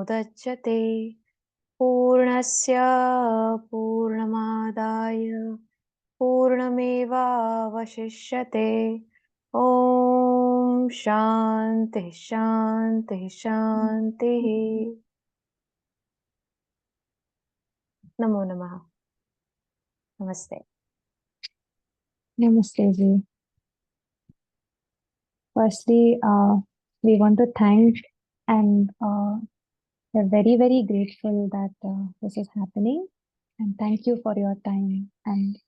पूर्णमेवावशिष्यते पूर्णस्य पूर्णमादाय पूर्णमेवावशिष्यते ॐ शान्तिः शान्तिः शान्तिः नमो नमः नमस्ते Namaste ji. Firstly, we want to thank and we're very, very grateful that this is happening. And thank you for your time and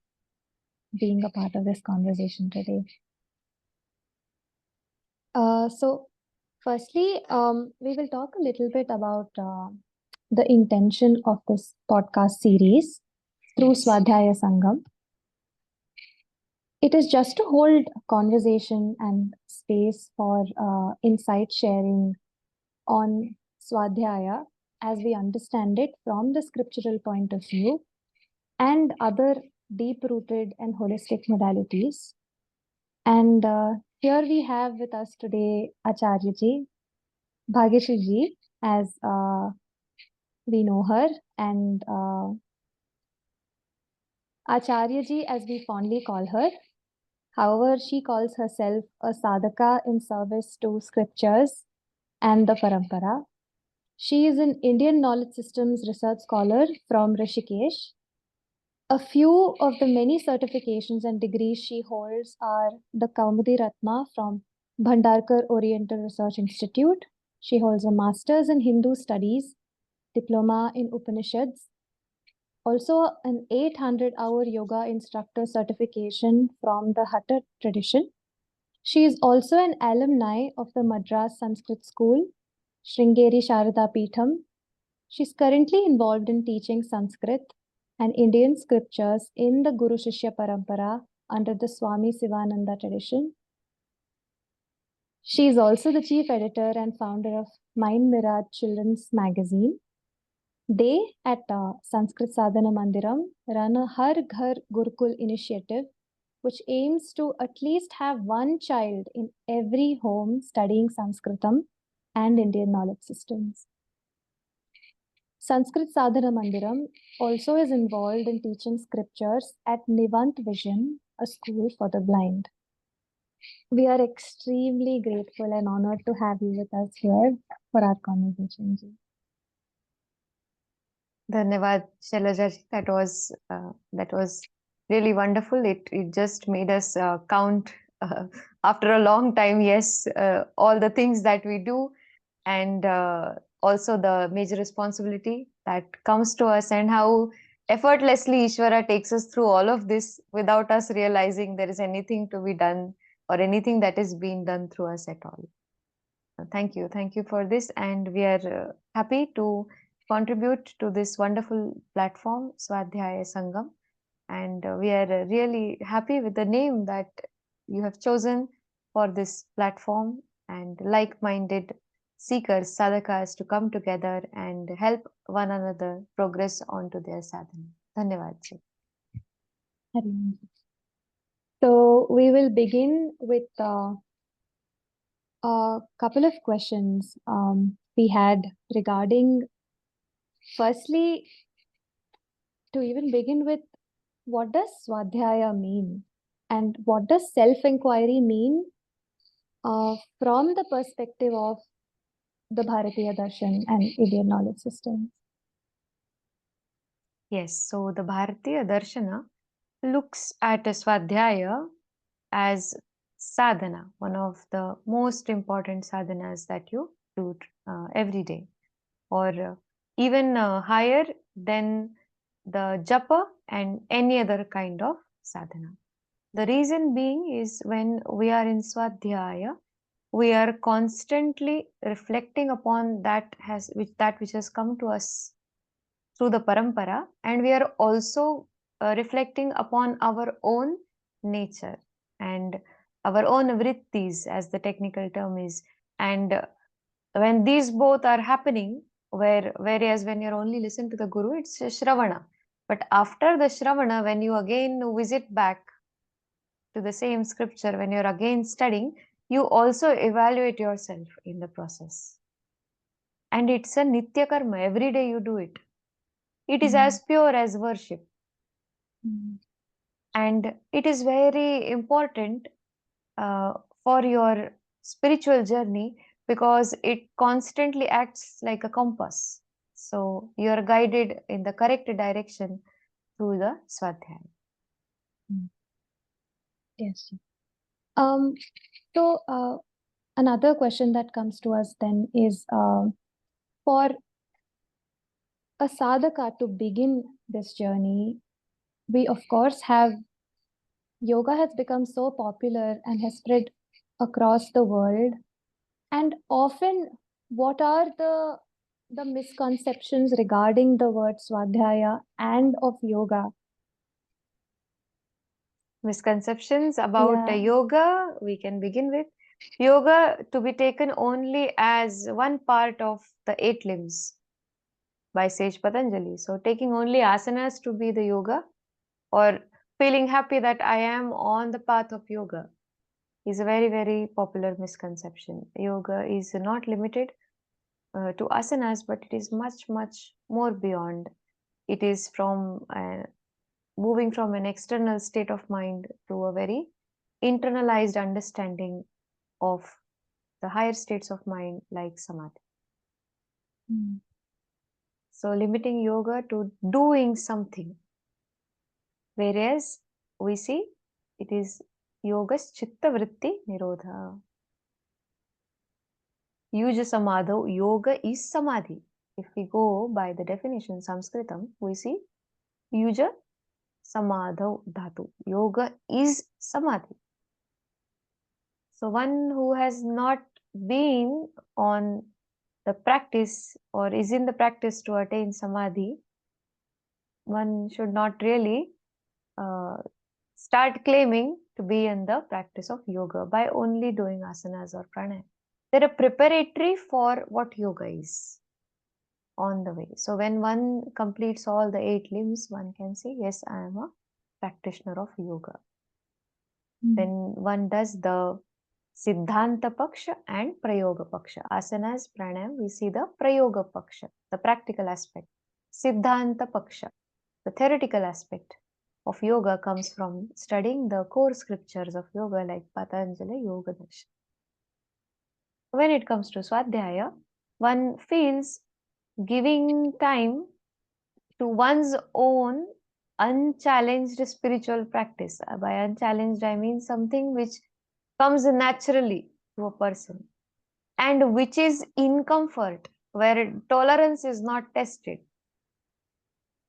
being a part of this conversation today. So, firstly, we will talk a little bit about the intention of this podcast series through Svadhyaya Sangam. It is just to hold conversation and space for insight sharing on Svadhyaya as we understand it from the scriptural point of view and other deep-rooted and holistic modalities. And here we have with us today Acharyaji, Bhagyashreeji, as we know her, and Acharyaji as we fondly call her. However, she calls herself a sadhaka in service to scriptures and the Parampara. She is an Indian knowledge systems research scholar from Rishikesh. A few of the many certifications and degrees she holds are the Kaumudi Ratna from Bhandarkar Oriental Research Institute. She holds a master's in Hindu studies, diploma in Upanishads, also an 800-hour yoga instructor certification from the Hatha tradition. She is also an alumni of the Madras Sanskrit School, Sringeri Sharada Peetham. She's currently involved in teaching Sanskrit and Indian scriptures in the Guru Shishya Parampara under the Swami Sivananda tradition. She is also the chief editor and founder of Mind Mirage Children's Magazine. They at Sanskrit Sadhana Mandiram run a Har Ghar Gurukul initiative which aims to at least have one child in every home studying Sanskrutham and Indian knowledge systems. Sanskrit Sadhana Mandiram also is involved in teaching scriptures at Nivant Vision, a school for the blind. We are extremely grateful and honored to have you with us here for our conversation. Ji. Dhanyavad Shailajaji, that was really wonderful. It just made us count after a long time, yes, all the things that we do and also the major responsibility that comes to us and how effortlessly Ishvara takes us through all of this without us realizing there is anything to be done or anything that is being done through us at all. Thank you for this, and we are happy to contribute to this wonderful platform, Svadhyaya Sangam, and we are really happy with the name that you have chosen for this platform, and like-minded seekers, sadhakas, to come together and help one another progress onto their sadhana. Dhanyavad ji. So we will begin with a couple of questions we had regarding, firstly, to even begin with, what does Svadhyaya mean? And what does self-inquiry mean from the perspective of the Bharatiya Darshan and Indian knowledge systems? Yes, so the Bharatiya Darshana looks at a Svadhyaya as sadhana, one of the most important sadhanas that you do every day, or even higher than the japa and any other kind of sadhana. The reason being is when we are in Svadhyaya, we are constantly reflecting upon that which has come to us through the parampara, and we are also reflecting upon our own nature and our own vrittis, as the technical term is. And when these both are happening, whereas when you're only listen to the guru, it's shravana. But after the shravana, when you again visit back to the same scripture, when you're again studying, you also evaluate yourself in the process. And it's a nitya karma. Every day you do it. It is as pure as worship. And it is very important for your spiritual journey because it constantly acts like a compass. So you are guided in the correct direction through the Svadhyaya. Yes. So another question that comes to us then is for a sadhaka to begin this journey, we of course have yoga has become so popular and has spread across the world. And often, what are the misconceptions regarding the word Svadhyaya and of yoga? Misconceptions about yoga, we can begin with. Yoga to be taken only as one part of the 8 limbs by sage Patanjali. So taking only asanas to be the yoga, or feeling happy that I am on the path of yoga, is a very, very popular misconception. Yoga is not limited to asanas, but it is much, much more beyond. It is from moving from an external state of mind to a very internalized understanding of the higher states of mind like samadhi. So limiting yoga to doing something, whereas we see it is yogas chitta vritti nirodha. Yuja samadho, yoga is samadhi. If we go by the definition Sanskritam, we see yuja samadho dhatu. Yoga is samadhi. So one who has not been on the practice or is in the practice to attain samadhi, one should not really start claiming to be in the practice of yoga by only doing asanas or pranayama. They're a preparatory for what yoga is on the way. So when one completes all the 8 limbs, one can say, yes, I am a practitioner of yoga. When one does the Siddhanta Paksha and Prayoga Paksha. Asanas, Pranayam, we see the Prayoga Paksha, the practical aspect. Siddhanta Paksha, the theoretical aspect of yoga, comes from studying the core scriptures of yoga like Patanjali Yoga Darshan. When it comes to Svadhyaya, one feels giving time to one's own unchallenged spiritual practice. By unchallenged, I mean something which comes naturally to a person and which is in comfort, where tolerance is not tested.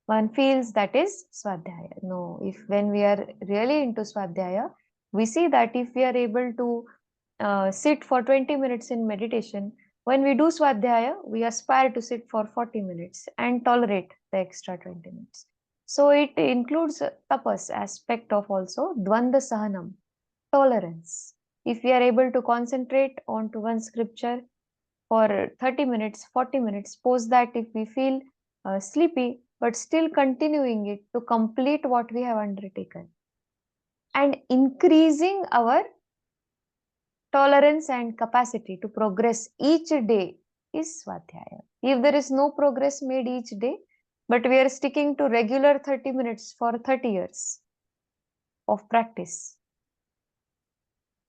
One feels that is Svadhyaya. No, if when we are really into Svadhyaya, we see that if we are able to sit for 20 minutes in meditation, when we do Svadhyaya, we aspire to sit for 40 minutes and tolerate the extra 20 minutes. So it includes tapas aspect of also Dvanda Sahanam, tolerance. If we are able to concentrate onto one scripture for 30 minutes, 40 minutes, suppose that if we feel sleepy, but still continuing it to complete what we have undertaken and increasing our tolerance and capacity to progress each day is Svadhyaya. If there is no progress made each day, but we are sticking to regular 30 minutes for 30 years of practice,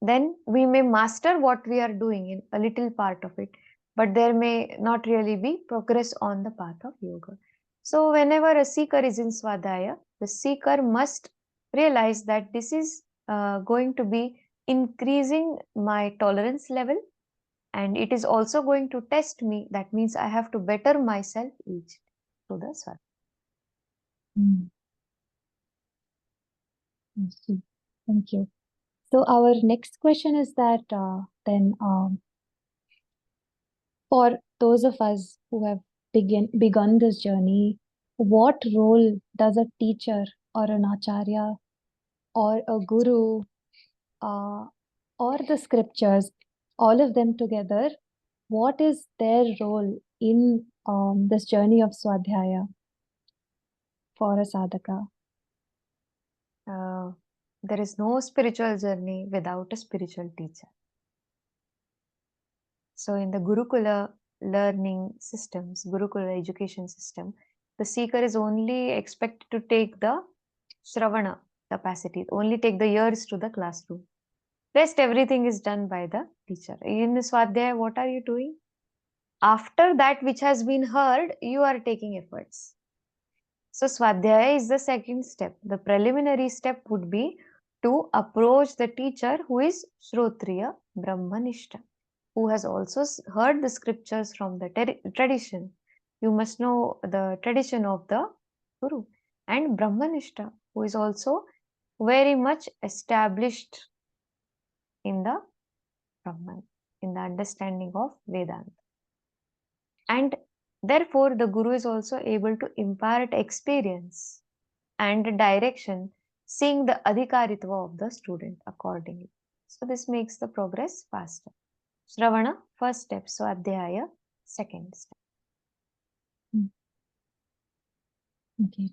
then we may master what we are doing in a little part of it, but there may not really be progress on the path of yoga. So whenever a seeker is in Svadhyaya, the seeker must realize that this is going to be increasing my tolerance level, and it is also going to test me. That means I have to better myself each to the Svadhyaya. Thank you. So our next question is that then for those of us who have begun this journey, what role does a teacher or an acharya or a guru or the scriptures, all of them together, what is their role in this journey of Svadhyaya for a sadhaka? There is no spiritual journey without a spiritual teacher. So in the Gurukula, learning systems, Gurukula education system, the seeker is only expected to take the Shravana capacity, only take the ears to the classroom. Rest everything is done by the teacher. In Svadhyaya, what are you doing? After that which has been heard, you are taking efforts. So Svadhyaya is the second step. The preliminary step would be to approach the teacher who is Shrotriya Brahmanishta, who has also heard the scriptures from the tradition. You must know the tradition of the Guru. And Brahmanishta, who is also very much established in the Brahman, in the understanding of Vedanta. And therefore, the Guru is also able to impart experience and direction, seeing the adhikaritva of the student accordingly. So this makes the progress faster. Shravana, first step. Svadhyaya, second step. Okay.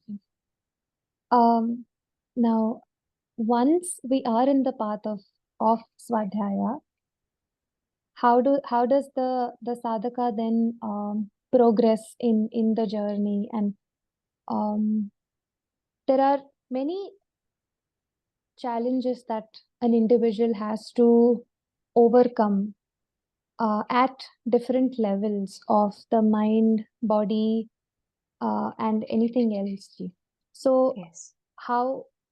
Now, once we are in the path of Svadhyaya, how does the sadhaka then progress in the journey? And there are many challenges that an individual has to overcome at different levels of the mind, body, and anything else. So, Yes.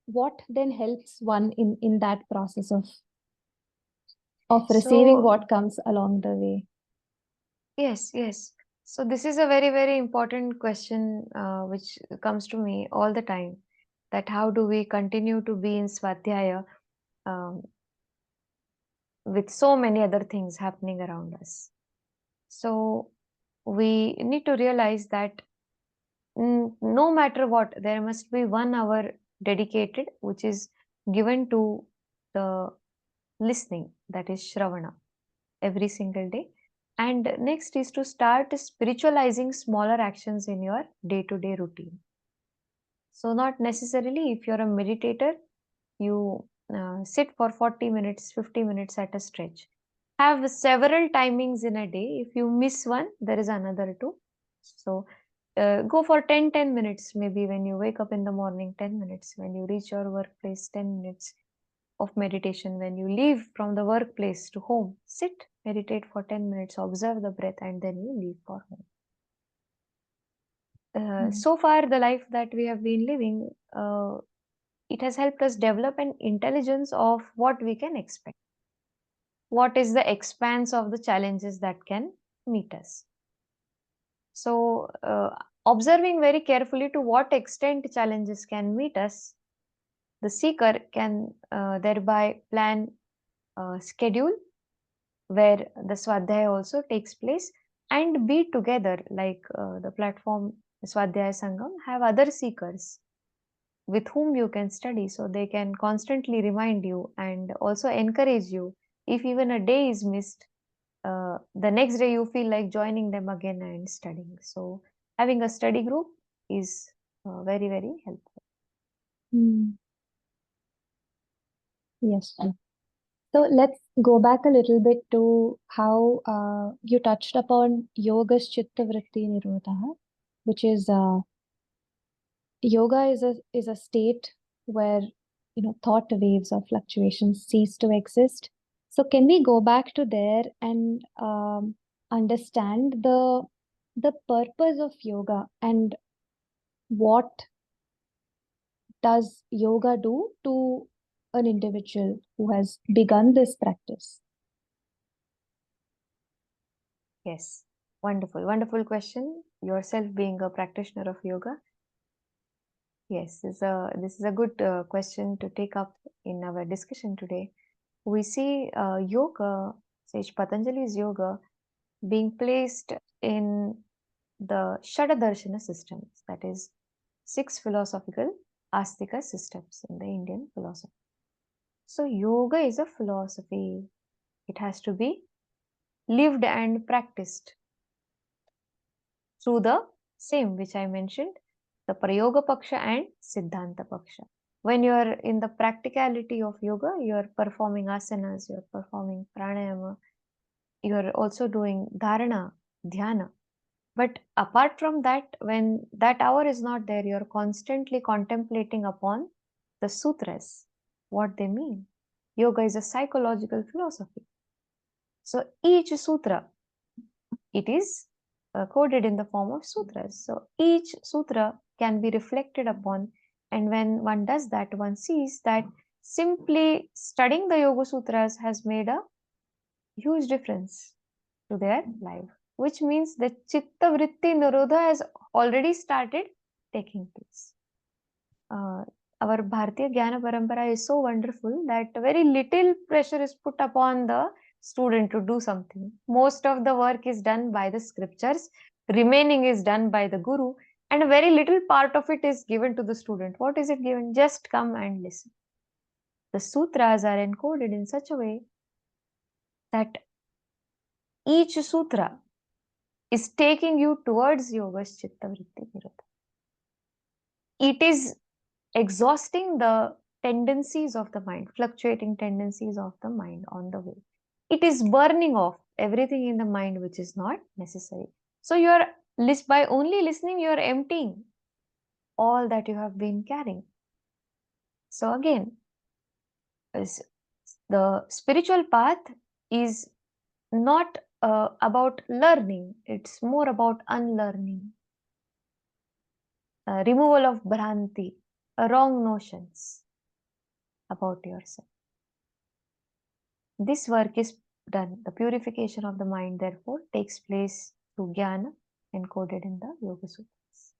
what then helps one in that process of receiving So, what comes along the way? yes. So this is a very, very important question which comes to me all the time. That how do we continue to be in Svadhyaya um, with so many other things happening around us? So we need to realize that no matter what, there must be 1 hour dedicated, which is given to the listening, that is Shravana, every single day. And next is to start spiritualizing smaller actions in your day-to-day routine. So, not necessarily if you're a meditator, you sit for 40 minutes, 50 minutes at a stretch. Have several timings in a day. If you miss one, there is another two. So, go for 10 minutes, maybe when you wake up in the morning, 10 minutes. When you reach your workplace, 10 minutes of meditation. When you leave from the workplace to home, sit, meditate for 10 minutes, observe the breath, and then you leave for home. So far, the life that we have been living, it has helped us develop an intelligence of what we can expect. What is the expanse of the challenges that can meet us? So, observing very carefully to what extent challenges can meet us, the seeker can thereby plan a schedule where the Svadhyaya also takes place and be together, like the platform Svadhyaya Sangam have other seekers with whom you can study, so they can constantly remind you and also encourage you. If even a day is missed, the next day you feel like joining them again and studying. So having a study group is very, very helpful. Yes. So let's go back a little bit to how you touched upon yoga's chitta vritti nirodha, which is yoga is a state where thought waves or fluctuations cease to exist. So can we go back to there and understand the purpose of yoga and what does yoga do to an individual who has begun this practice? Yes, wonderful question. Yourself being a practitioner of yoga. Yes, this is a good question to take up in our discussion today. We see yoga, Sage Patanjali's yoga, being placed in the Shadadarshana systems, that is, 6 philosophical Astika systems in the Indian philosophy. So, yoga is a philosophy. It has to be lived and practiced through the same which I mentioned, the Prayoga Paksha and Siddhanta Paksha. When you are in the practicality of yoga, you are performing asanas, you are performing pranayama, you are also doing dharana, dhyana. But apart from that, when that hour is not there, you're constantly contemplating upon the sutras, what they mean. Yoga is a psychological philosophy. So each sutra, it is coded in the form of sutras. So each sutra can be reflected upon, and when one does that, one sees that simply studying the Yoga Sutras has made a huge difference to their life, which means the Chitta Vritti Nirodha has already started taking place. Our Bharatiya Jnana Parampara is so wonderful that very little pressure is put upon the student to do something. Most of the work is done by the scriptures, remaining is done by the Guru, and a very little part of it is given to the student. What is it given? Just come and listen. The sutras are encoded in such a way that each sutra is taking you towards Yoga's Chitta Vritti Nirodha. It is exhausting the tendencies of the mind, fluctuating tendencies of the mind on the way. It is burning off everything in the mind which is not necessary. So you are by only listening, you are emptying all that you have been carrying. So again, the spiritual path is not about learning, it's more about unlearning, removal of bhranti, wrong notions about yourself. This work is done. The purification of the mind, therefore, takes place through jnana encoded in the Yoga Sutras.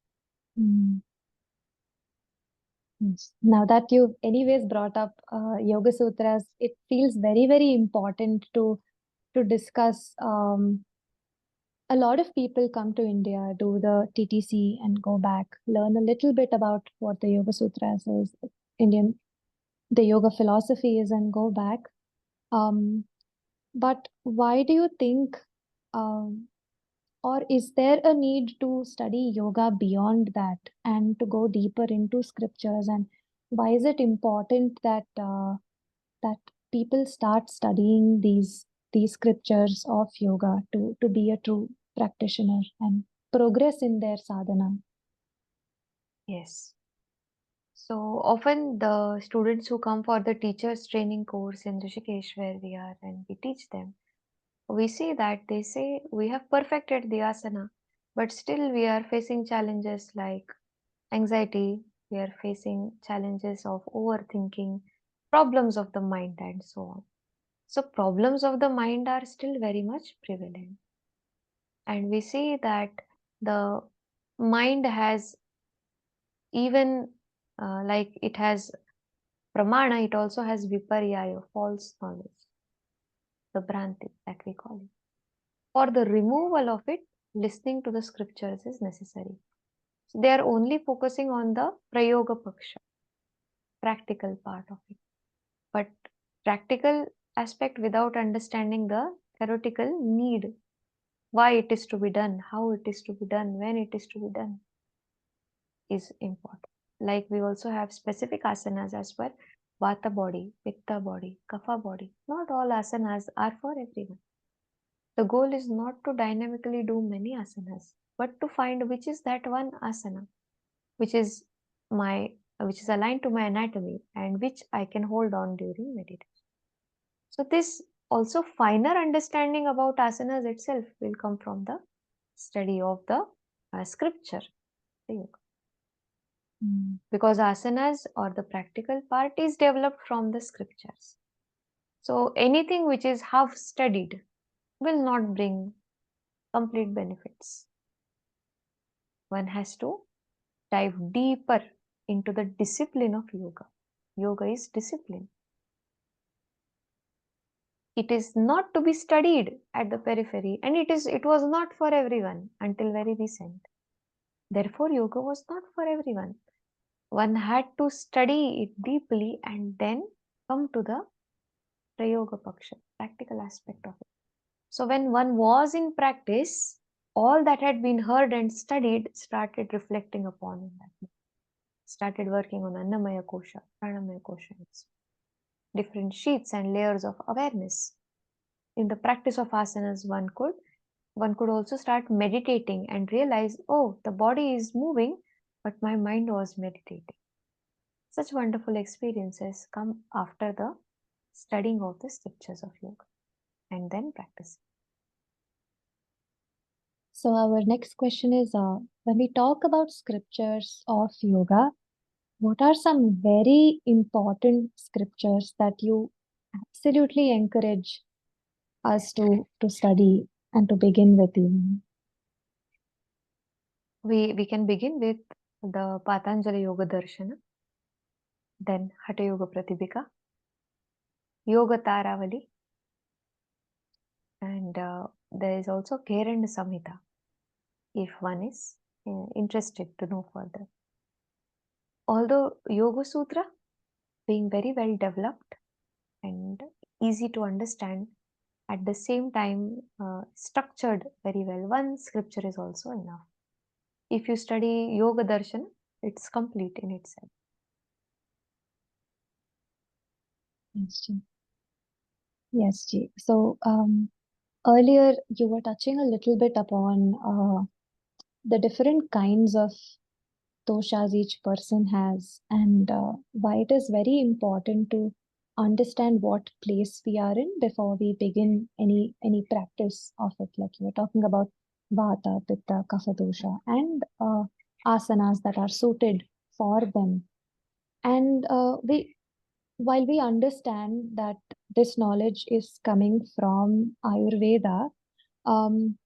Mm. Yes. Now that you've anyways brought up Yoga Sutras, it feels very, very important to discuss. A lot of people come to India, do the TTC and go back, learn a little bit about what the Yoga Sutras is, the yoga philosophy is, and go back. But why do you think, um, or is there a need to study yoga beyond that and to go deeper into scriptures? And why is it important that that people start studying these scriptures of yoga to be a true practitioner and progress in their sadhana? Yes. So often the students who come for the teachers training course in Rishikesh where we are and we teach them, we see that they say we have perfected the asana, but still we are facing challenges like anxiety, we are facing challenges of overthinking, problems of the mind, and so on. So, problems of the mind are still very much prevalent. And we see that the mind has even like it has pramana, it also has viparyaya, false knowledge, the bhranti that we call it. For the removal of it, listening to the scriptures is necessary. So they are only focusing on the prayoga paksha, practical part of it. But practical aspect without understanding the theoretical need, why it is to be done, how it is to be done, when it is to be done, is important. Like we also have specific asanas as per vata body, pitta body, kapha body. Not all asanas are for everyone. The goal is not to dynamically do many asanas, but to find which is that one asana, which is which is aligned to my anatomy and which I can hold on during meditation. So this also finer understanding about asanas itself will come from the study of the scripture, the yoga. Because asanas or the practical part is developed from the scriptures. So anything which is half studied will not bring complete benefits. One has to dive deeper into the discipline of yoga. Yoga is discipline. It is not to be studied at the periphery, and it was not for everyone until very recent. Therefore, yoga was not for everyone. One had to study it deeply and then come to the prayoga paksha, practical aspect of it. So when one was in practice, all that had been heard and studied started reflecting upon in that. Started working on Annamaya Kosha, Pranamaya Kosha, different sheets and layers of awareness. In the practice of asanas, one could One could also start meditating and realize, oh, the body is moving, but my mind was meditating. Such wonderful experiences come after the studying of the scriptures of yoga and then practicing. So our next question is, when we talk about scriptures of yoga, what are some very important scriptures that you absolutely encourage us to study and to begin with even? We can begin with the Patanjali Yoga Darshana, then Hatha Yoga Pratipika, Yoga Taravali, and there is also Keranda Samhita, if one is interested to know further. Although Yoga Sutra being very well developed and easy to understand, at the same time structured very well, one scripture is also enough. If you study Yoga Darshan, it's complete in itself. Yes, Ji. Yes, Ji. So earlier you were touching a little bit upon the different kinds of doshas each person has, and why it is very important to understand what place we are in before we begin any practice of it. Like you were talking about vata, pitta, kapha dosha, and asanas that are suited for them. And while we understand that this knowledge is coming from Ayurveda, um,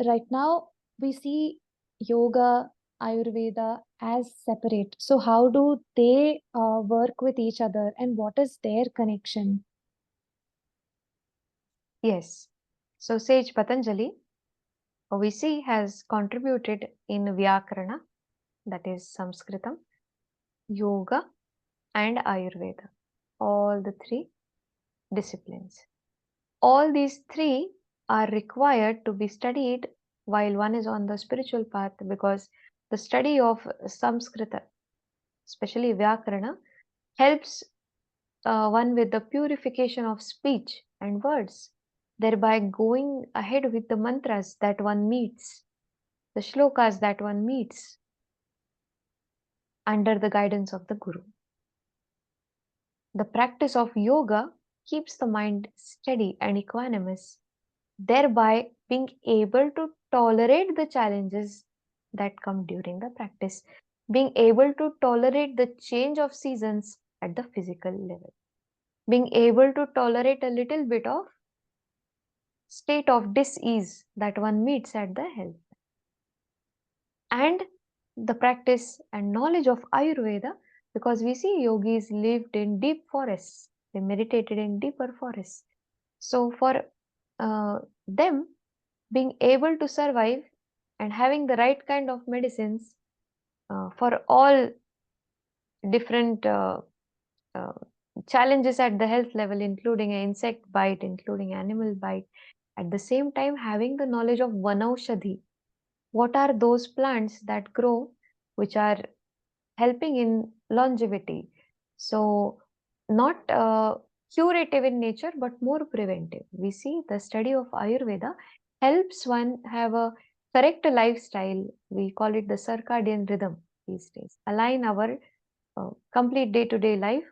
right now we see yoga, Ayurveda as separate. So how do they work with each other, and what is their connection? Yes. So sage Patanjali, we see, has contributed in Vyakarana, that is Samskrutham, Yoga, and Ayurveda, all the three disciplines. All these three are required to be studied while one is on the spiritual path, because the study of Samskrita, especially Vyakarana, helps one with the purification of speech and words, thereby going ahead with the mantras that one meets, the shlokas that one meets under the guidance of the Guru. The practice of yoga keeps the mind steady and equanimous, thereby being able to tolerate the challenges that come during the practice, being able to tolerate the change of seasons at the physical level, being able to tolerate a little bit of state of dis-ease that one meets at the health. And the practice and knowledge of Ayurveda, because we see yogis lived in deep forests, they meditated in deeper forests. So for them, being able to survive and having the right kind of medicines for all different uh, challenges at the health level, including an insect bite, including animal bite, at the same time having the knowledge of Vanaushadhi. What are those plants that grow which are helping in longevity? So, not curative in nature, but more preventive. We see the study of Ayurveda helps one have a correct lifestyle. We call it the circadian rhythm these days. Align our complete day to day life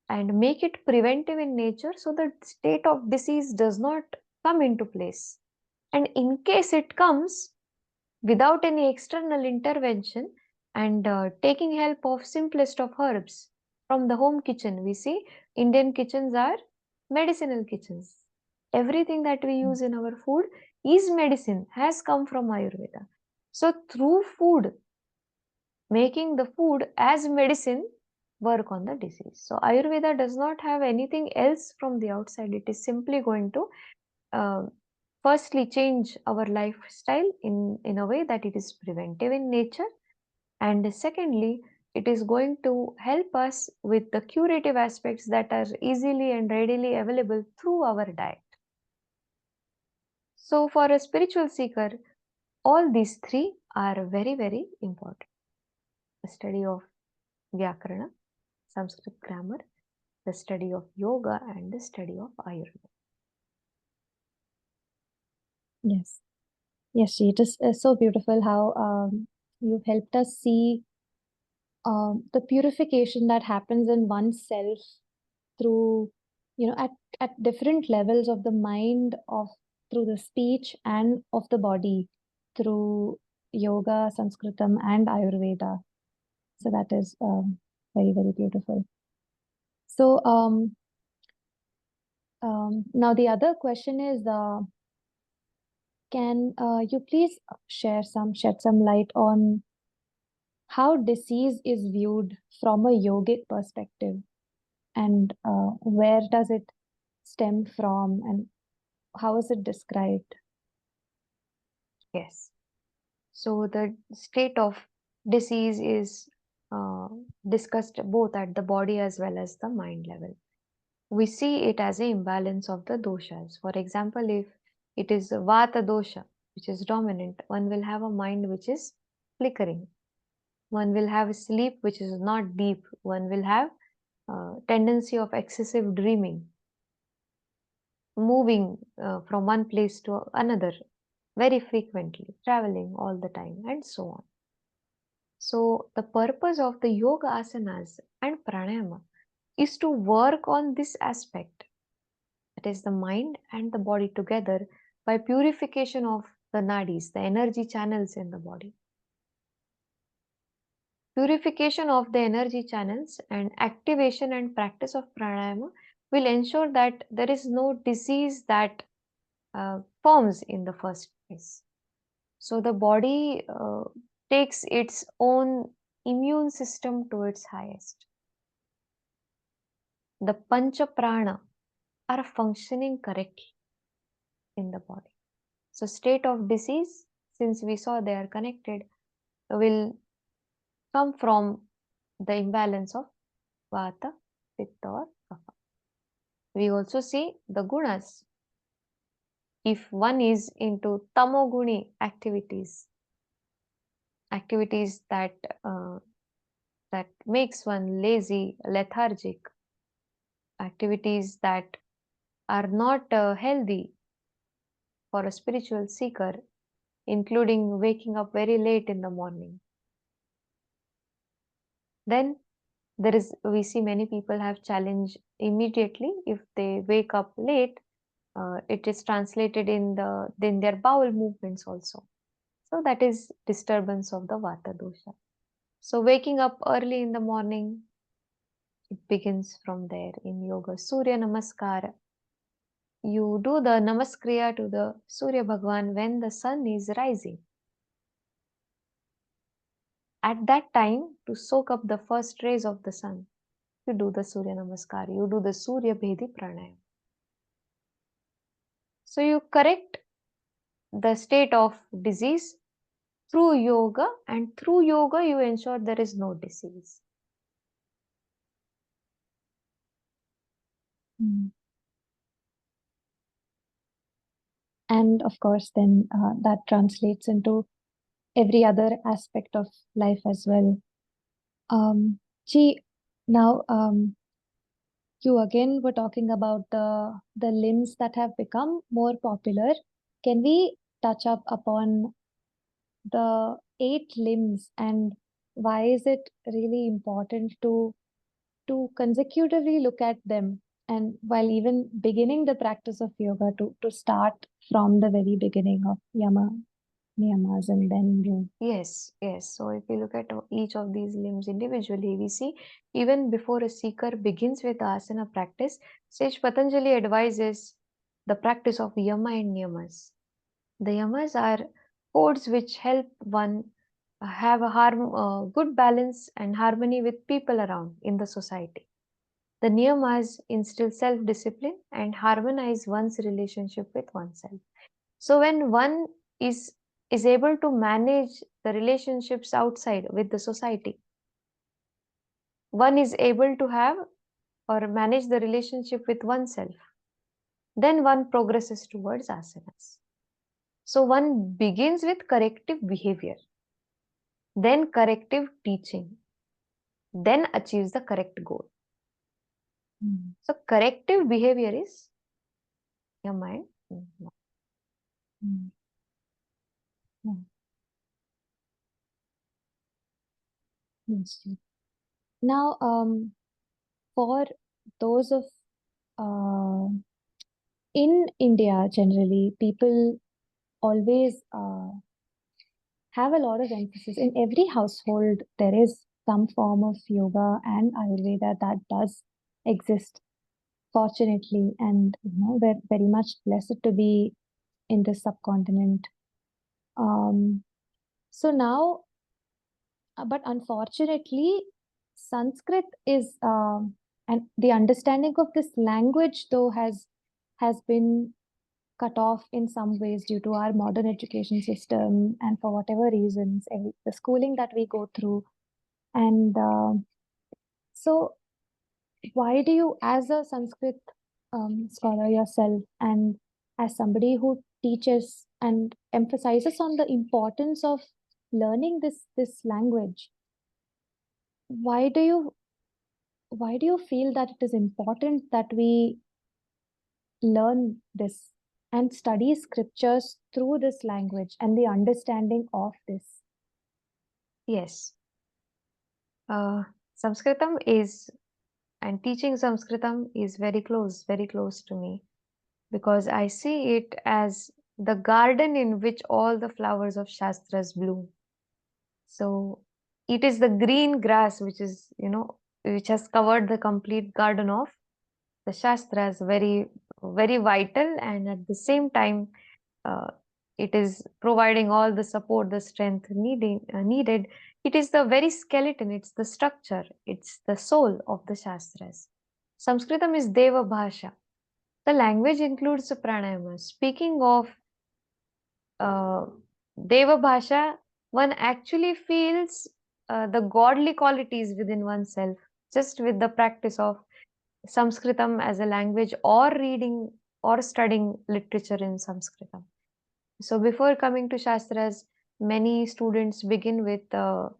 and make it preventive in nature, so that state of disease does not come into place. And in case it comes, without any external intervention, and taking help of simplest of herbs from the home kitchen. We see Indian kitchens are medicinal kitchens. Everything that we use in our food is medicine, has come from Ayurveda. So through food, making the food as medicine, work on the disease. So Ayurveda does not have anything else from the outside. It is simply going to firstly change our lifestyle in a way that it is preventive in nature, and secondly it is going to help us with the curative aspects that are easily and readily available through our diet. So for a spiritual seeker, all these three are very important: the study of Vyakarana, Sanskrit grammar, the study of yoga, and the study of Ayurveda. Yes. Yes, she, it is so beautiful how you've helped us see the purification that happens in oneself through, at different levels of the mind, of through the speech and of the body, through yoga, Sanskritam, and Ayurveda. So that is very, very beautiful. So now the other question is, can you please shed some light on how disease is viewed from a yogic perspective, and where does it stem from, and how is it described? Yes. So the state of disease is discussed both at the body as well as the mind level. We see it as an imbalance of the doshas. For example, if it is vata dosha, which is dominant, one will have a mind which is flickering. One will have a sleep which is not deep. One will have tendency of excessive dreaming, moving from one place to another very frequently, traveling all the time, and so on. So, the purpose of the yoga asanas and pranayama is to work on this aspect, that is, the mind and the body together, by purification of the nadis, the energy channels in the body. Purification of the energy channels and activation and practice of pranayama will ensure that there is no disease that forms in the first place. So the body takes its own immune system to its highest. The pancha prana are functioning correctly in the body. So state of disease, since we saw they are connected, will come from the imbalance of vata, pitta or kapha. We also see the gunas. If one is into tamoguni activities that that makes one lazy, lethargic, activities that are not healthy for a spiritual seeker, including waking up very late in the morning, then we see many people have challenge immediately. If they wake up late, it is translated in their bowel movements also. So that is disturbance of the vata dosha. So waking up early in the morning, it begins from there. In yoga, Surya Namaskara, you do the Namaskriya to the Surya Bhagwan when the sun is rising. At that time, to soak up the first rays of the sun, you do the Surya Namaskar, you do the Surya Bhedi Pranayam. So you correct the state of disease through yoga, and through yoga you ensure there is no disease. And of course, then that translates into every other aspect of life as well. Gee, now you again were talking about the limbs that have become more popular. Can we touch up upon the 8 limbs, and why is it really important to consecutively look at them, and while even beginning the practice of yoga, to start from the very beginning of yama, niyamas, and then do? Yes, yes. So if we look at each of these limbs individually, we see even before a seeker begins with asana practice, Sage Patanjali advises the practice of yama and niyamas. The yamas are codes which help one have a good balance and harmony with people around in the society. The niyamas instill self-discipline and harmonize one's relationship with oneself. So when one is able to manage the relationships outside with the society, one is able to have or manage the relationship with oneself, then one progresses towards asanas. So one begins with corrective behavior, then corrective teaching, then achieves the correct goal. So corrective behavior is your mind. Yes, yes. Now, for those of in India, generally, people always have a lot of emphasis. In every household, there is some form of yoga and Ayurveda that does exist, fortunately. And, we're very much blessed to be in this subcontinent. Um, so now, but unfortunately, Sanskrit is, and the understanding of this language, though, has been cut off in some ways due to our modern education system and for whatever reasons, the schooling that we go through. And so, why do you, as a Sanskrit scholar yourself, and as somebody who teaches and emphasizes on the importance of learning this language, why do you feel that it is important that we learn this and study scriptures through this language and the understanding of this? Yes. Sanskritam is, and teaching Sanskritam is very close to me, because I see it as the garden in which all the flowers of Shastras bloom. So it is the green grass which is, which has covered the complete garden of the Shastras, very vital, and at the same time, uh, it is providing all the support, the strength needed. It is the very skeleton, it's the structure, it's the soul of the Shastras. Sanskritam is Deva Bhasha. The language includes the pranayama. Speaking of uh, Deva Bhasha, one actually feels the godly qualities within oneself just with the practice of Sanskritam as a language, or reading or studying literature in Sanskritam. So before coming to Shastras, many students begin with the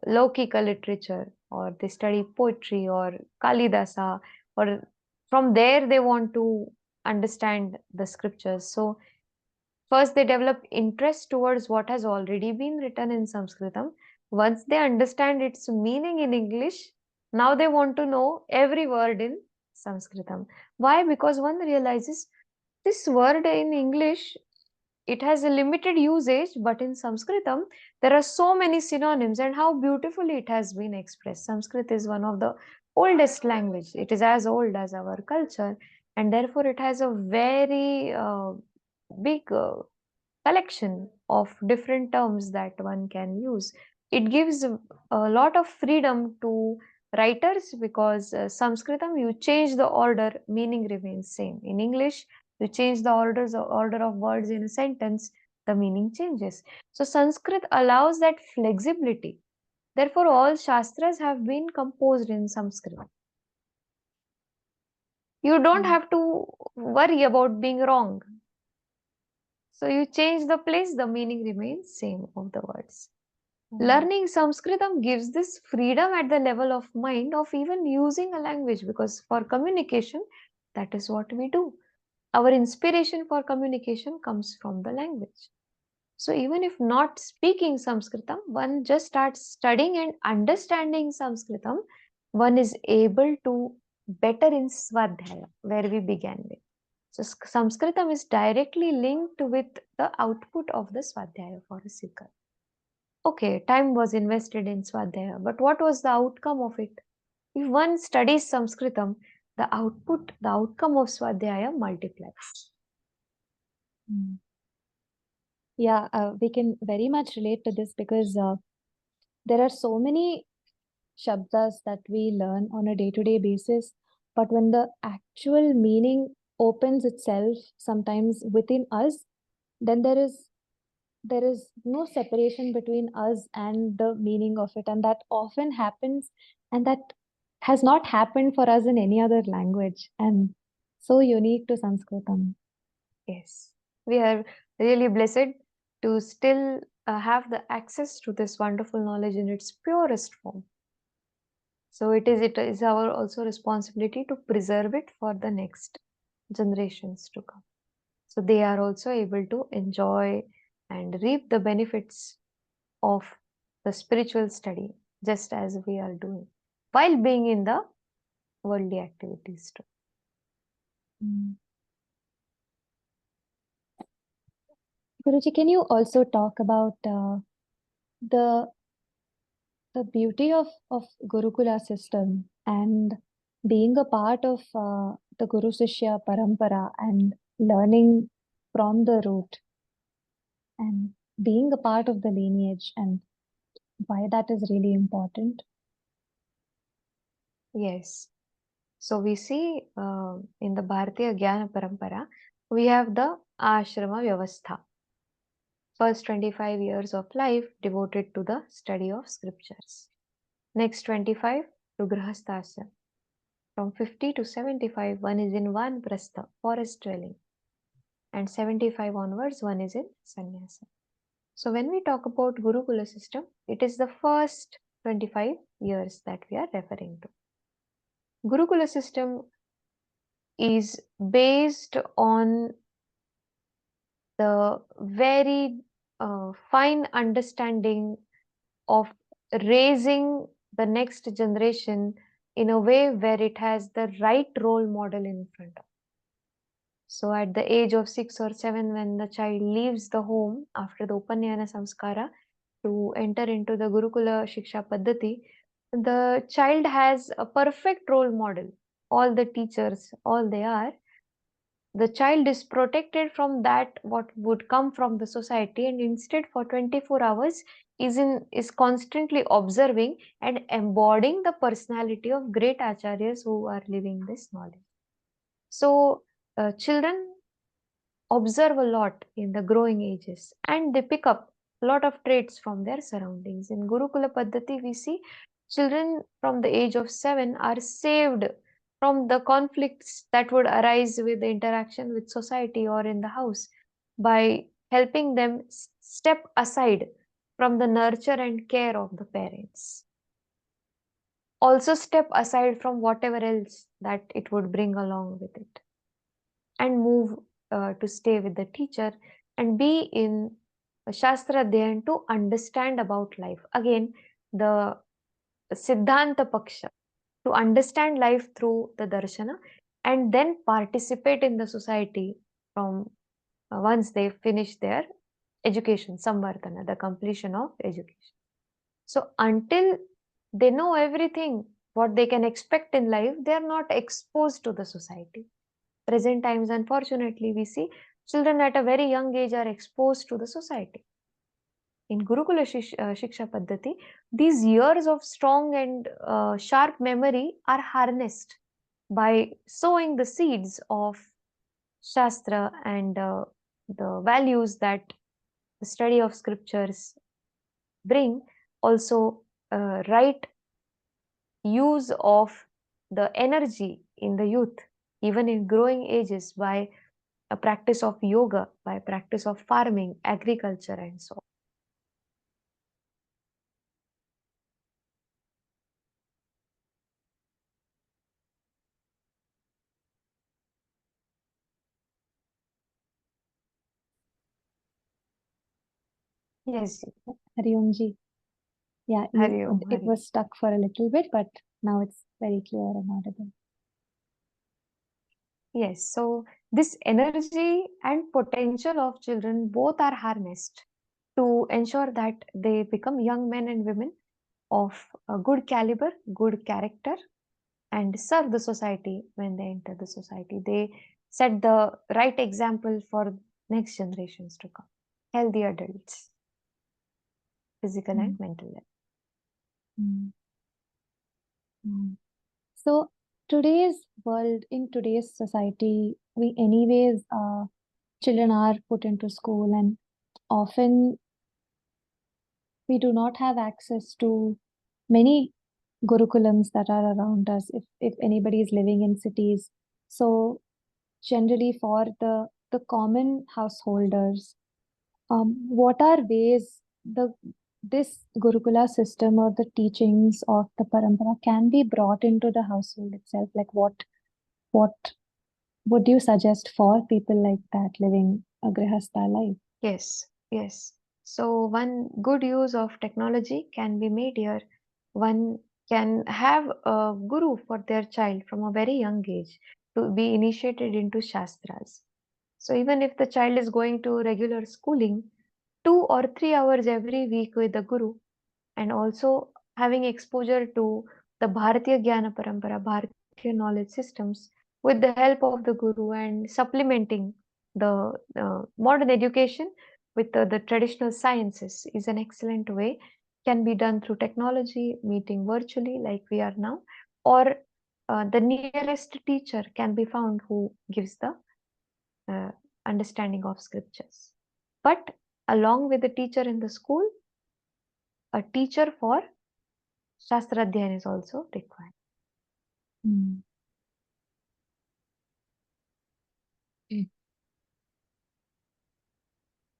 Laukika literature, or they study poetry or Kalidasa, or from there they want to understand the scriptures. So first they develop interest towards what has already been written in Sanskritam. Once they understand its meaning in English, now they want to know every word in Sanskritam. Why? Because one realizes this word in English, it has a limited usage, but in Sanskritam, there are so many synonyms, and how beautifully it has been expressed. Sanskrit is one of the oldest language. It is as old as our culture, and therefore it has a very big collection of different terms that one can use. It gives a lot of freedom to writers, because Sanskritam, you change the order, meaning remains same. In English, you change the order of words in a sentence, the meaning changes. So Sanskrit allows that flexibility. Therefore, all Shastras have been composed in Sanskrit. You don't Mm. have to worry about being wrong. So you change the place, the meaning remains same of the words. Mm. Learning Sanskritam gives this freedom at the level of mind of even using a language, because for communication, that is what we do. Our inspiration for communication comes from the language. So even if not speaking Sanskritam, one just starts studying and understanding Sanskritam, one is able to better in Svadhyaya, where we began with. So Sanskritam is directly linked with the output of the Svadhyaya for a seeker. Okay, time was invested in Svadhyaya, but what was the outcome of it? If one studies Sanskritam, the outcome of Svadhyaya multiplies. Mm. Yeah, we can very much relate to this because there are so many shabdas that we learn on a day-to-day basis, but when the actual meaning opens itself sometimes within us, then there is no separation between us and the meaning of it, and that often happens, and that has not happened for us in any other language, and so unique to Sanskritam. Yes, we are really blessed to still have the access to this wonderful knowledge in its purest form. So it is our also responsibility to preserve it for the next generations to come. So they are also able to enjoy and reap the benefits of the spiritual study just as we are doing, while being in the worldly activities too. Guruji, can you also talk about the beauty of Gurukula system and being a part of the Guru Shishya Parampara and learning from the root and being a part of the lineage and why that is really important? Yes. So we see in the Bharatiya Jnana Parampara, we have the Ashrama Vyavastha. First 25 years of life devoted to the study of scriptures. Next 25 to Grihasthasana. From 50 to 75, one is in Vanprastha, forest dwelling. And 75 onwards, one is in Sannyasa. So when we talk about Gurukula system, it is the first 25 years that we are referring to. Gurukula system is based on the very fine understanding of raising the next generation in a way where it has the right role model in front of. So at the age of 6 or 7, when the child leaves the home after the Upanayana Samskara to enter into the Gurukula Shiksha Paddhati, the child has a perfect role model. All the teachers, all they are, the child is protected from that what would come from the society, and instead for 24 hours is constantly observing and embodying the personality of great acharyas who are living this knowledge. So children observe a lot in the growing ages and they pick up a lot of traits from their surroundings. In Gurukula Paddhati, we see children from the age of 7 are saved from the conflicts that would arise with the interaction with society or in the house by helping them step aside from the nurture and care of the parents. Also step aside from whatever else that it would bring along with it and move to stay with the teacher and be in Shastra Adhyayan to understand about life. Again, the Siddhanta Paksha, to understand life through the Darshana and then participate in the society from once they finish their education, Samvartana, the completion of education. So until they know everything, what they can expect in life, they are not exposed to the society. Present times, unfortunately, we see children at a very young age are exposed to the society. In Gurukula Shiksha Paddhati, these years of strong and sharp memory are harnessed by sowing the seeds of Shastra and the values that the study of scriptures bring. Also, right use of the energy in the youth, even in growing ages, by a practice of yoga, by practice of farming, agriculture, and so on. Yes, Hariom ji. Yeah, Hari Om, it Hari. was stuck for a little bit, but now it's very clear and audible. Yes, so this energy and potential of children both are harnessed to ensure that they become young men and women of a good caliber, good character, and serve the society when they enter the society. They set the right example for next generations to come. Healthy adults, physical and mental health. Mm. Mm. So today's world, in today's society, we anyways, children are put into school and often we do not have access to many gurukulams that are around us if anybody is living in cities. So generally for the common householders, what are ways this Gurukula system or the teachings of the Parampara can be brought into the household itself? Like what would you suggest for people like that living a Grihastha life? Yes, yes. So one good use of technology can be made here one can have a guru for their child from a very young age to be initiated into Shastras. So even if the child is going to regular schooling, 2 or 3 hours every week with the guru, and also having exposure to the Bharatiya Jnana Parampara, Bharatiya knowledge systems with the help of the guru, and supplementing the modern education with the traditional sciences is an excellent way. Can be done through technology, meeting virtually like we are now, or the nearest teacher can be found who gives the uh, understanding of scriptures. But along with the teacher in the school, a teacher for Shastra Adhyayan is also required. Mm. Mm.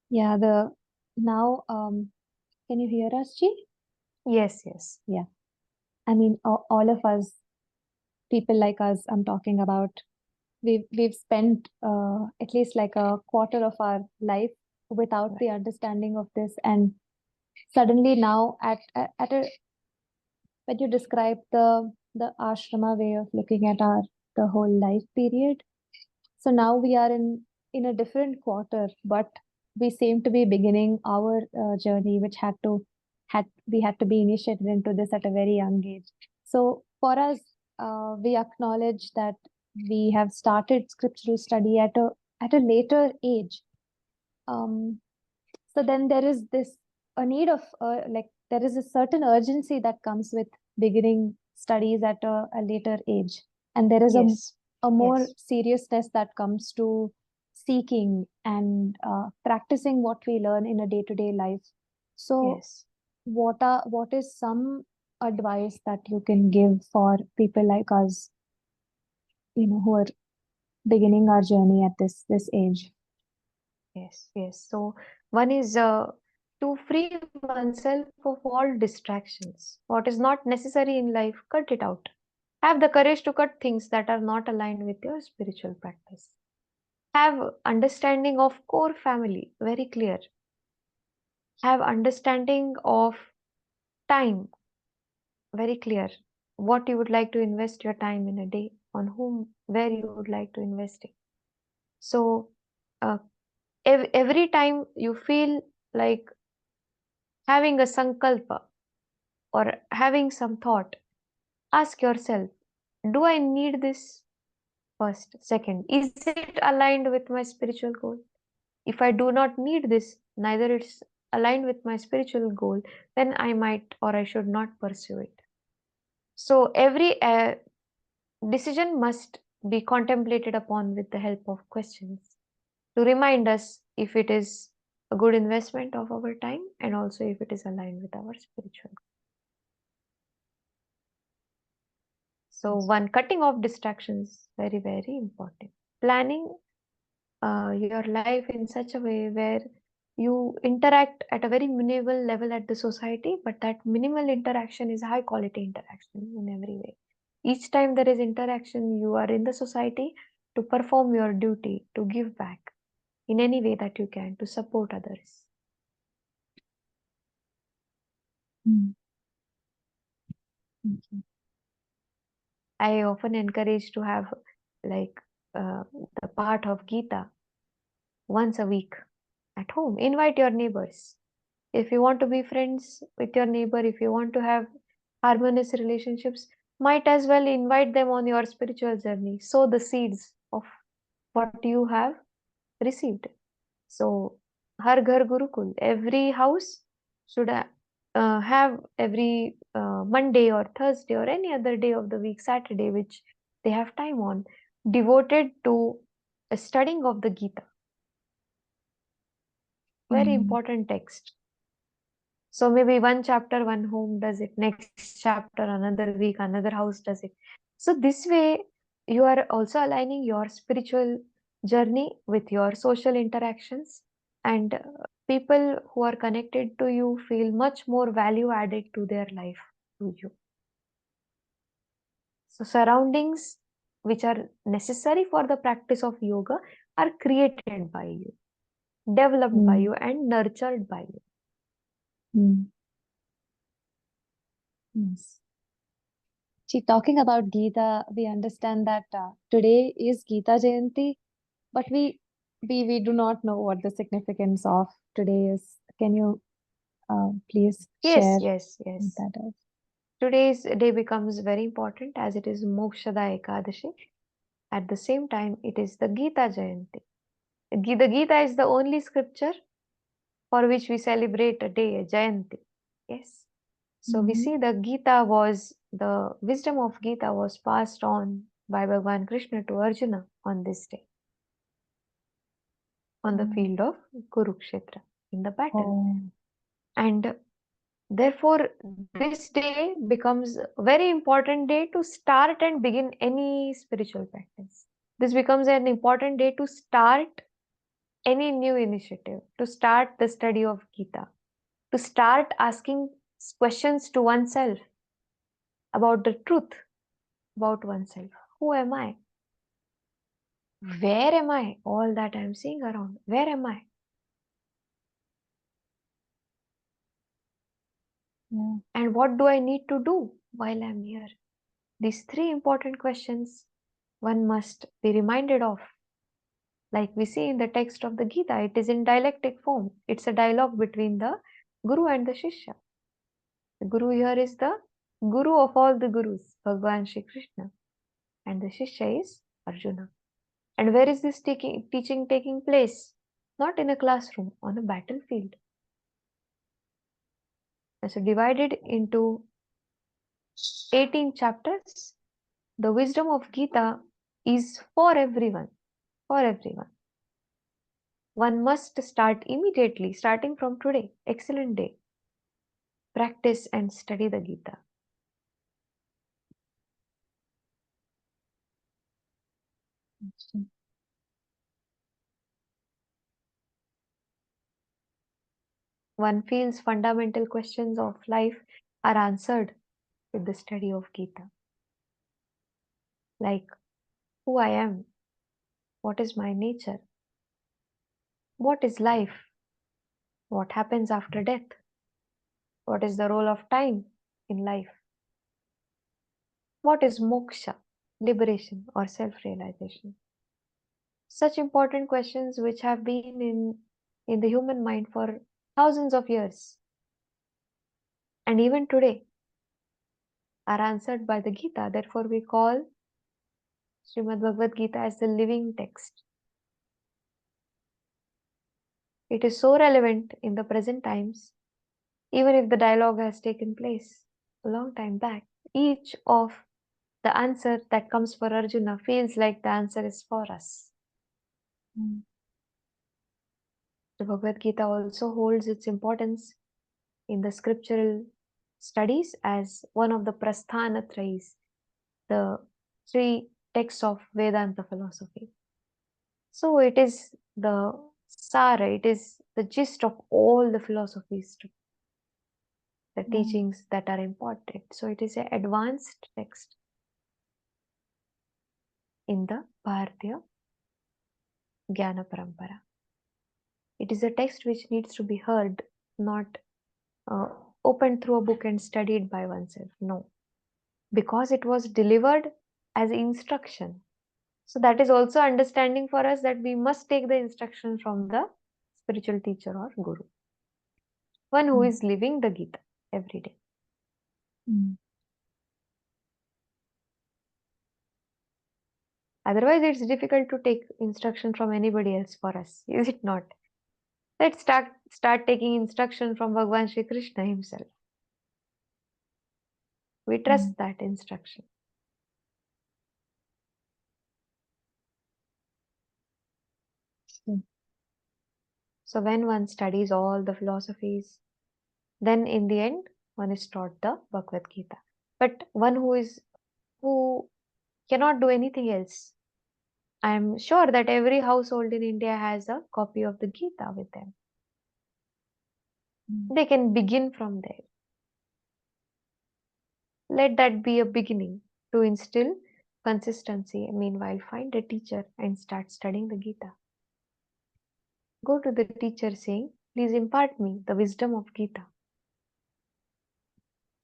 Yeah, now can you hear us, Chi? Yes, yes, Yeah. I mean, all of us, people like us, I'm talking about, we've spent at least like a quarter of our life without the understanding of this, and suddenly now at a when you describe the ashrama way of looking at our the whole life period, so now we are in a different quarter, but we seem to be beginning our journey, which had we had to be initiated into this at a very young age. So for us, we acknowledge that we have started scriptural study at a later age. Um, so then there is this a need of like there is a certain urgency that comes with beginning studies at a later age, and there is yes, a more yes, seriousness that comes to seeking and practicing what we learn in a day-to-day life. So yes. what is some advice that you can give for people like us, who are beginning our journey at this age? Yes, yes. So one is to free oneself of all distractions. What is not necessary in life, cut it out. Have the courage to cut things that are not aligned with your spiritual practice. Have understanding of core family very clear. Have understanding of time very clear. What you would like to invest your time in a day, on whom, where you would like to invest it. So uh, every time you feel like having a sankalpa or having some thought, ask yourself, do I need this? First. Second, is it aligned with my spiritual goal? If I do not need this, neither it's aligned with my spiritual goal, then I might or I should not pursue it. So every decision must be contemplated upon with the help of questions to remind us if it is a good investment of our time, and also if it is aligned with our spiritual. So one, cutting off distractions, very, very important. Planning your life in such a way where you interact at a very minimal level at the society, but that minimal interaction is high quality interaction in every way. Each time there is interaction, you are in the society to perform your duty, to give back in any way that you can, to support others. Mm. Okay. I often encourage to have like the part of Gita once a week at home. Invite your neighbors. If you want to be friends with your neighbor, if you want to have harmonious relationships, might as well invite them on your spiritual journey. Sow the seeds of what you have received. So, Har Ghar Gurukul, every house should have every Monday or Thursday or any other day of the week, Saturday, which they have time on, devoted to a studying of the Gita. Very Mm. important text. So maybe one chapter, one home does it, next chapter, another week, another house does it. So this way, you are also aligning your spiritual journey with your social interactions, and people who are connected to you feel much more value added to their life to you. So surroundings which are necessary for the practice of yoga are created by you, developed by Mm. you, and nurtured by you. Mm. Yes. See, talking about Gita, we understand that today is Gita Jayanti, but we do not know what the significance of today is. Can you please Yes, share yes, what yes. that is? Today's day becomes very important as it is Mokshada Ekadashi. At the same time, it is the Gita Jayanti. The Gita is the only scripture for which we celebrate a day, a Jayanti. Yes. So we Mm-hmm. see the wisdom of Gita was passed on by Bhagavan Krishna to Arjuna on this day, on the Mm. field of Kurukshetra in the battle. Oh, And therefore, this day becomes a very important day to start and begin any spiritual practice. This becomes an important day to start any new initiative, to start the study of Gita, to start asking questions to oneself about the truth about oneself. Who am I? Where am I? All that I'm seeing around. Where am I? yeah. And what do I need to do while I'm here? These three important questions one must be reminded of. Like we see in the text of the Gita, it is in dialectic form. It's a dialogue between the Guru and the Shishya. The Guru here is the Guru of all the Gurus, Bhagavan Shri Krishna. And the Shishya is Arjuna. And where is this teaching taking place? Not in a classroom, on a battlefield. So divided into 18 chapters, the wisdom of Gita is for everyone. For everyone. One must start immediately, starting from today. Excellent day. Practice and study the Gita. Interesting. One feels fundamental questions of life are answered with the study of Gita. Like who I am, what is my nature, what is life, what happens after death, what is the role of time in life, what is moksha, liberation or self-realization. Such important questions which have been in the human mind for thousands of years and even today are answered by the Gita. Therefore, we call Srimad Bhagavad Gita as the living text. It is so relevant in the present times, even if the dialogue has taken place a long time back. Each of the answer that comes for Arjuna feels like the answer is for us. Mm. The Bhagavad Gita also holds its importance in the scriptural studies as one of the Prasthanatrayis, the three texts of Vedanta philosophy. So it is the Sara, it is the gist of all the philosophies, the Yeah. teachings that are important. So it is an advanced text in the Bharatiya Jnana Parampara. It is a text which needs to be heard, not uh, opened through a book and studied by oneself. No, because it was delivered as instruction. So that is also understanding for us that we must take the instruction from the spiritual teacher or guru, one who Mm. is living the Gita every day. Mm. Otherwise, it's difficult to take instruction from anybody else for us, is it not? Let's start taking instruction from Bhagavan Shri Krishna himself. We Mm. trust that instruction. So, So when one studies all the philosophies, then in the end, one is taught the Bhagavad Gita. But one who cannot do anything else, I am sure that every household in India has a copy of the Gita with them. mm. They can begin from there. Let that be a beginning to instill consistency. Meanwhile, find a teacher and start studying the Gita. Go to the teacher saying, please impart me the wisdom of Gita.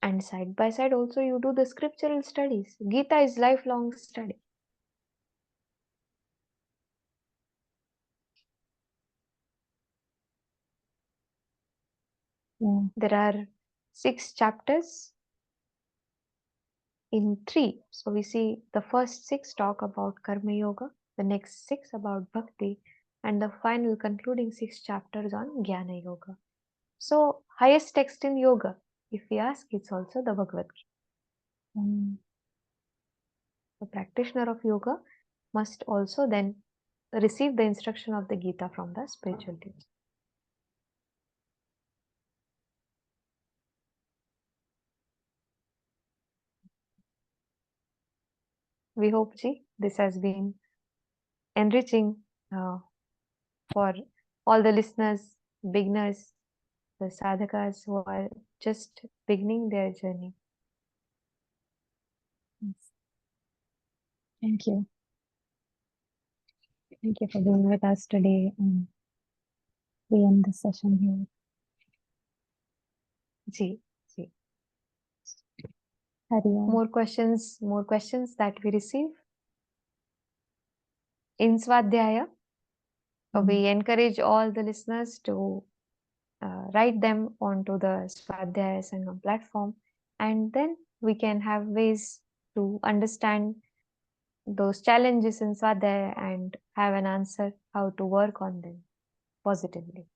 And side by side also you do the scriptural studies. Gita is lifelong study. Yeah. There are 6 chapters in 3. So we see the first 6 talk about Karma Yoga, the next 6 about Bhakti, and the final concluding 6 chapters on Jnana Yoga. So highest text in yoga, if we ask, it's also the Bhagavad Gita. The practitioner of yoga must also then receive the instruction of the Gita from the spiritual teacher. We hope, Ji, this has been enriching for all the listeners, beginners, the sadhakas who are just beginning their journey. Yes. Thank you. Thank you for being with us today, and we end this session here. Ji, Ji. Hari Om. More questions that we receive in Svadhyaya. We encourage all the listeners to write them onto the Svadhyaya Sangam platform, and then we can have ways to understand those challenges in Svadhyaya and have an answer how to work on them positively.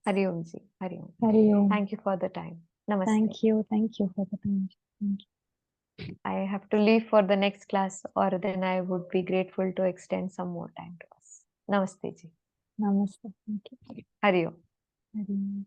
Hari Om Ji, Hari Om. Hari Om. Thank you for the time. Namaste. Thank you for the time. Thank you. I have to leave for the next class, or then I would be grateful to extend some more time to us. Namaste Ji. Namaste. Thank you. Hari Om. Hari Om.